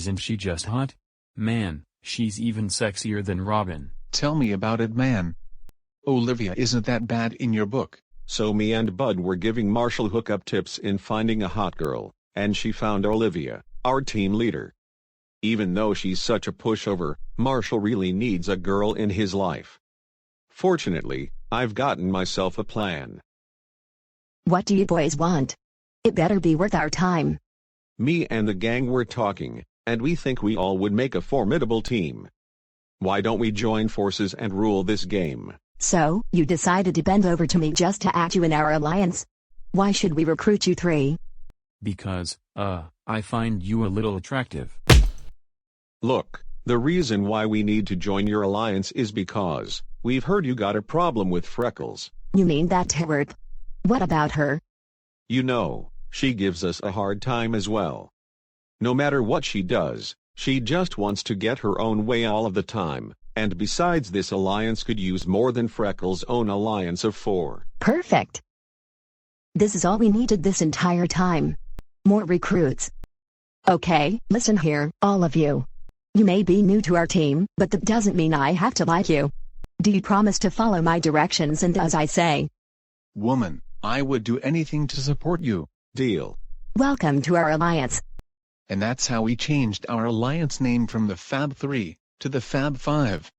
Isn't she just hot? Man, she's even sexier than Robin. Tell me about it, man. Olivia isn't that bad in your book. So me and Bud were giving Marshall hookup tips in finding a hot girl, and she found Olivia, our team leader. Even though she's such a pushover, Marshall really needs a girl in his life. Fortunately, I've gotten myself a plan. What do you boys want? It better be worth our time. Me and the gang were talking, and we think we all would make a formidable team. Why don't we join forces and rule this game? So, you decided to bend over to me just to add you in our alliance? Why should we recruit you three? Because, I find you a little attractive. Look, the reason why we need to join your alliance is because we've heard you got a problem with Freckles. You mean that Twerp? What about her? You know, she gives us a hard time as well. No matter what she does, she just wants to get her own way all of the time, and besides, this alliance could use more than Freckles' own alliance of 4. Perfect. This is all we needed this entire time. More recruits. Okay, listen here, all of you. You may be new to our team, but that doesn't mean I have to like you. Do you promise to follow my directions and as I say? Woman, I would do anything to support you. Deal. Welcome to our alliance. And that's how we changed our alliance name from the Fab 3 to the Fab 5.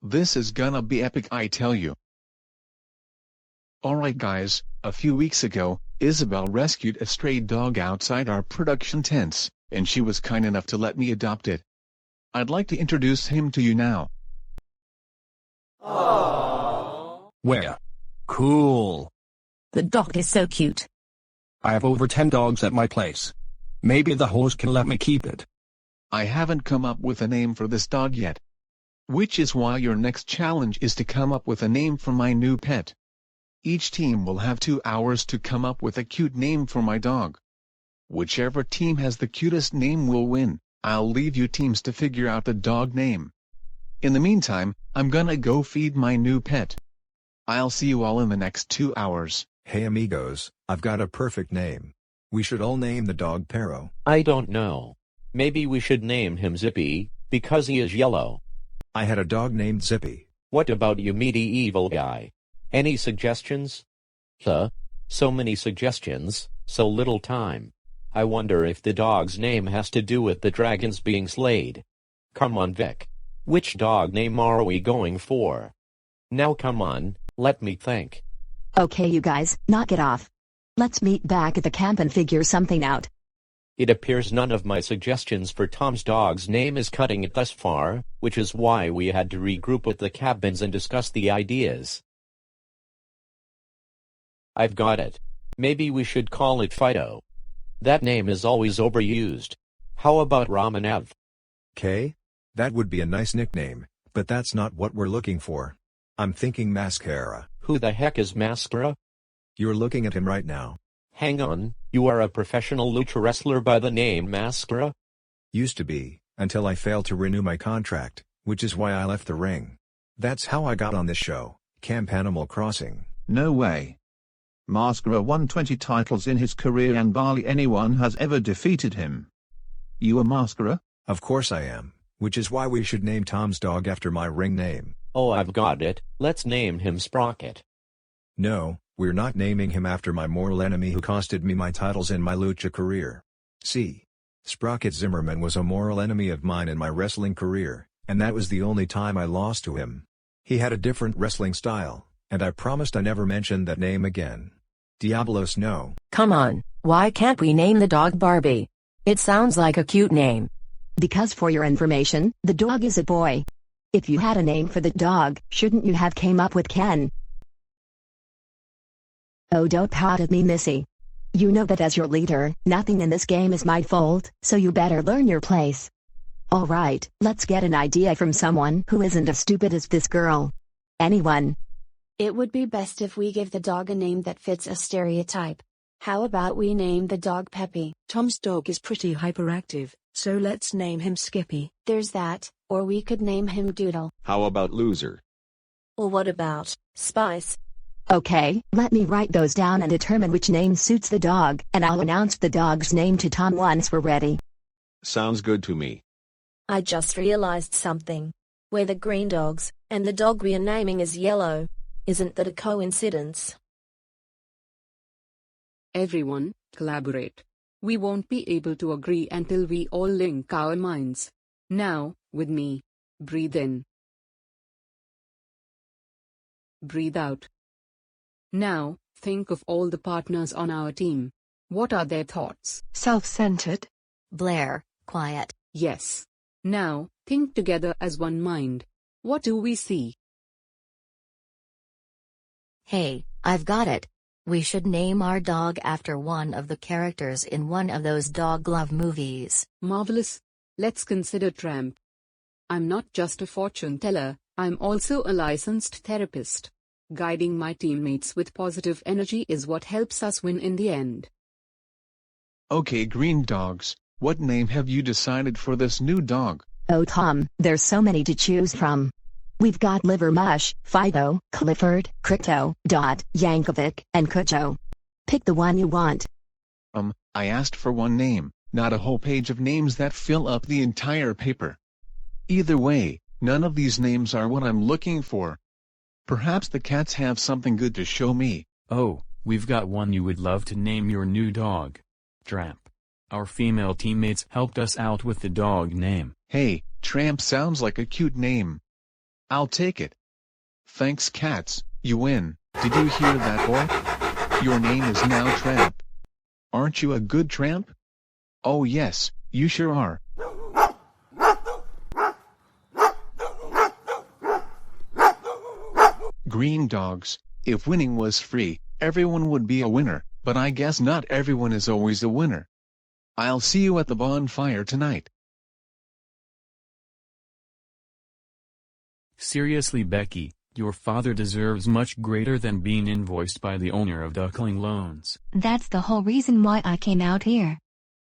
This is gonna be epic, I tell you. Alright guys, a few weeks ago, Isabel rescued a stray dog outside our production tents, and she was kind enough to let me adopt it. I'd like to introduce him to you now. Aww. Where? Cool. The dog is so cute. I have over 10 dogs at my place. Maybe the host can let me keep it. I haven't come up with a name for this dog yet. Which is why your next challenge is to come up with a name for my new pet. Each team will have 2 hours to come up with a cute name for my dog. Whichever team has the cutest name will win. I'll leave you teams to figure out the dog name. In the meantime, I'm gonna go feed my new pet. I'll see you all in the next 2 hours. Hey amigos, I've got a perfect name. We should all name the dog Pero. I don't know. Maybe we should name him Zippy, because he is yellow. I had a dog named Zippy. What about you, medieval guy? Any suggestions? So many suggestions, so little time. I wonder if the dog's name has to do with the dragons being slayed. Come on, Vic. Which dog name are we going for? Now come on, let me think. Okay you guys, knock it off. Let's meet back at the camp and figure something out. It appears none of my suggestions for Tom's dog's name is cutting it thus far, which is why we had to regroup at the cabins and discuss the ideas. I've got it. Maybe we should call it Fido. That name is always overused. How about Ramanev? K? That would be a nice nickname, but that's not what we're looking for. I'm thinking Mascara. Who the heck is Mascara? You're looking at him right now. Hang on, you are a professional lucha wrestler by the name Mascara? Used to be, until I failed to renew my contract, which is why I left the ring. That's how I got on this show, Camp Animal Crossing. No way. Mascara won 20 titles in his career and barely anyone has ever defeated him. You a Mascara? Of course I am, which is why we should name Tom's dog after my ring name. Oh, I've got it. Let's name him Sprocket. No, we're not naming him after my mortal enemy who costed me my titles in my lucha career. See, Sprocket Zimmerman was a mortal enemy of mine in my wrestling career, and that was the only time I lost to him. He had a different wrestling style, and I promised I never mentioned that name again. Diablos no. Come on, why can't we name the dog Barbie? It sounds like a cute name. Because for your information, the dog is a boy. If you had a name for the dog, shouldn't you have came up with Ken? Oh, don't pout at me, Missy. You know that as your leader, nothing in this game is my fault, so you better learn your place. Alright, let's get an idea from someone who isn't as stupid as this girl. Anyone? It would be best if we give the dog a name that fits a stereotype. How about we name the dog Peppy? Tom's dog is pretty hyperactive, so let's name him Skippy. There's that, or we could name him Doodle. How about Loser? Or what about Spice? Okay, let me write those down and determine which name suits the dog, and I'll announce the dog's name to Tom once we're ready. Sounds good to me. I just realized something. We're the green dogs, and the dog we are naming is yellow. Isn't that a coincidence? Everyone, collaborate. We won't be able to agree until we all link our minds. Now, with me. Breathe in. Breathe out. Now, think of all the partners on our team. What are their thoughts? Self-centered. Blair, quiet. Yes. Now, think together as one mind. What do we see? Hey, I've got it. We should name our dog after one of the characters in one of those dog love movies. Marvelous. Let's consider Tramp. I'm not just a fortune teller, I'm also a licensed therapist. Guiding my teammates with positive energy is what helps us win in the end. Okay, green dogs, what name have you decided for this new dog? Oh Tom, there's so many to choose from. We've got Liver Mush, Fido, Clifford, Crypto, Dot, Yankovic, and Cujo. Pick the one you want. I asked for one name, not a whole page of names that fill up the entire paper. Either way, none of these names are what I'm looking for. Perhaps the cats have something good to show me. Oh, we've got one you would love to name your new dog. Tramp. Our female teammates helped us out with the dog name. Hey, Tramp sounds like a cute name. I'll take it. Thanks cats, you win. Did you hear that, boy? Your name is now Tramp. Aren't you a good tramp? Oh yes, you sure are. Green dogs, if winning was free, everyone would be a winner, but I guess not everyone is always a winner. I'll see you at the bonfire tonight. Seriously Becky, your father deserves much greater than being invoiced by the owner of Duckling Loans. That's the whole reason why I came out here.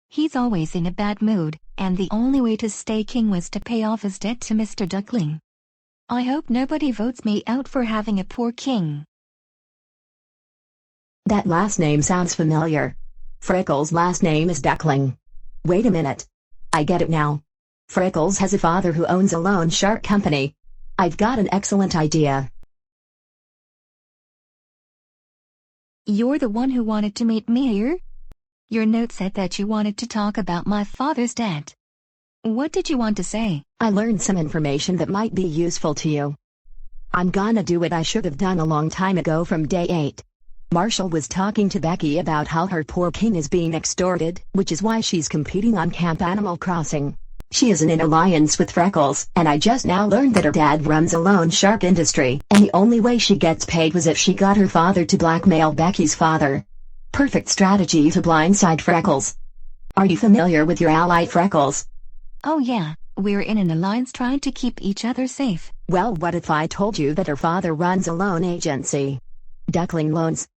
He's always in a bad mood, and the only way to stay king was to pay off his debt to Mr. Duckling. I hope nobody votes me out for having a poor king. That last name sounds familiar. Freckles' last name is Duckling. Wait a minute. I get it now. Freckles has a father who owns a loan shark company. I've got an excellent idea. You're the one who wanted to meet me here? Your note said that you wanted to talk about my father's debt. What did you want to say? I learned some information that might be useful to you. I'm gonna do what I should have done a long time ago from day 8. Marshall was talking to Becky about how her poor king is being extorted, which is why she's competing on Camp Animal Crossing. She is in an alliance with Freckles, and I just now learned that her dad runs a loan shark industry, and the only way she gets paid was if she got her father to blackmail Becky's father. Perfect strategy to blindside Freckles. Are you familiar with your ally Freckles? Oh yeah, we're in an alliance trying to keep each other safe. Well, what if I told you that her father runs a loan agency? Duckling Loans.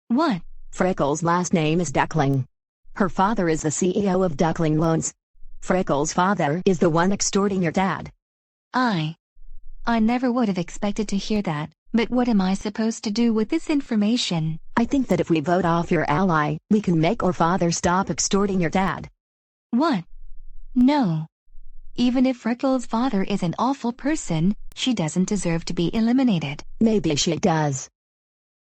What? Freckles' last name is Duckling. Her father is the CEO of Duckling Loans. Freckles' father is the one extorting your dad. I never would have expected to hear that, but what am I supposed to do with this information? I think that if we vote off your ally, we can make our father stop extorting your dad. What? No. Even if Freckles' father is an awful person, she doesn't deserve to be eliminated. Maybe she does.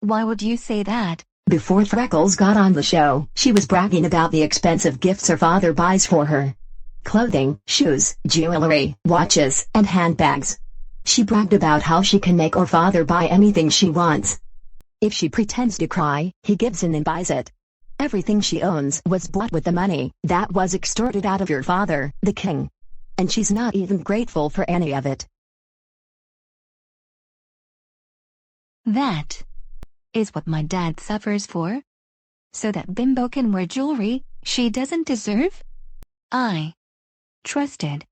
Why would you say that? Before Freckles got on the show, she was bragging about the expensive gifts her father buys for her. Clothing, shoes, jewelry, watches, and handbags. She bragged about how she can make her father buy anything she wants. If she pretends to cry, he gives in and buys it. Everything she owns was bought with the money that was extorted out of your father, the king. And she's not even grateful for any of it. That is what my dad suffers for? So that bimbo can wear jewelry she doesn't deserve? I trusted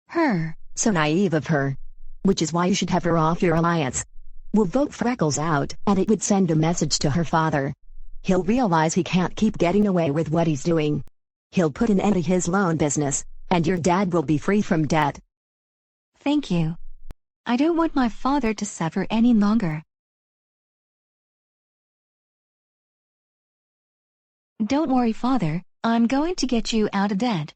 her. So naive of her. Which is why you should have her off your alliance. We'll vote Freckles out, and it would send a message to her father. He'll realize he can't keep getting away with what he's doing. He'll put an end to his loan business, and your dad will be free from debt. Thank you. I don't want my father to suffer any longer. Don't worry, father, I'm going to get you out of debt.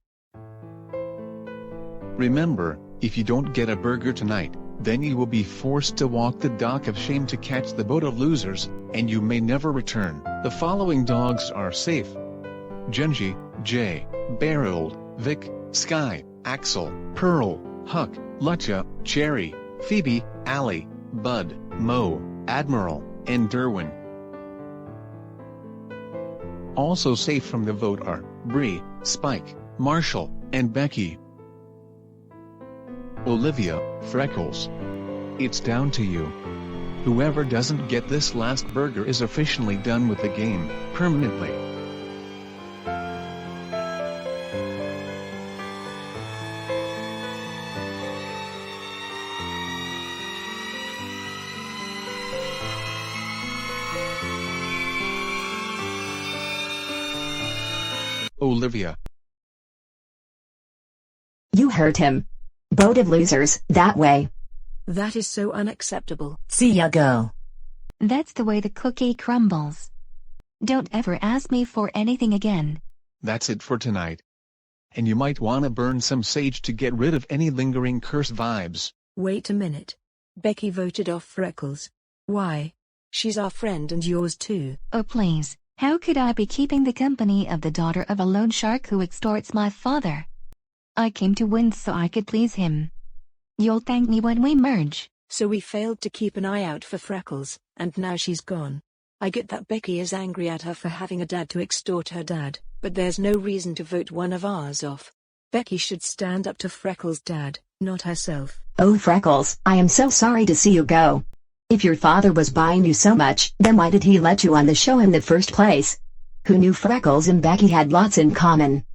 Remember, if you don't get a burger tonight, then you will be forced to walk the dock of shame to catch the boat of losers, and you may never return. The following dogs are safe: Genji, Jay, Beryl, Vic, Sky, Axel, Pearl, Huck, Lucha, Cherry, Phoebe, Allie, Bud, Mo, Admiral, and Derwin. Also safe from the vote are Bree, Spike, Marshall, and Becky. Olivia, Freckles. It's down to you. Whoever doesn't get this last burger is officially done with the game, permanently. Olivia. You heard him. Boat of losers, that way. That is so unacceptable. See ya, girl. That's the way the cookie crumbles. Don't ever ask me for anything again. That's it for tonight. And you might wanna burn some sage to get rid of any lingering curse vibes. Wait a minute. Becky voted off Freckles. Why? She's our friend and yours too. Oh please, how could I be keeping the company of the daughter of a loan shark who extorts my father? I came to win so I could please him. You'll thank me when we merge. So we failed to keep an eye out for Freckles, and now she's gone. I get that Becky is angry at her for having a dad to extort her dad, but there's no reason to vote one of ours off. Becky should stand up to Freckles' dad, not herself. Oh Freckles, I am so sorry to see you go. If your father was buying you so much, then why did he let you on the show in the first place? Who knew Freckles and Becky had lots in common?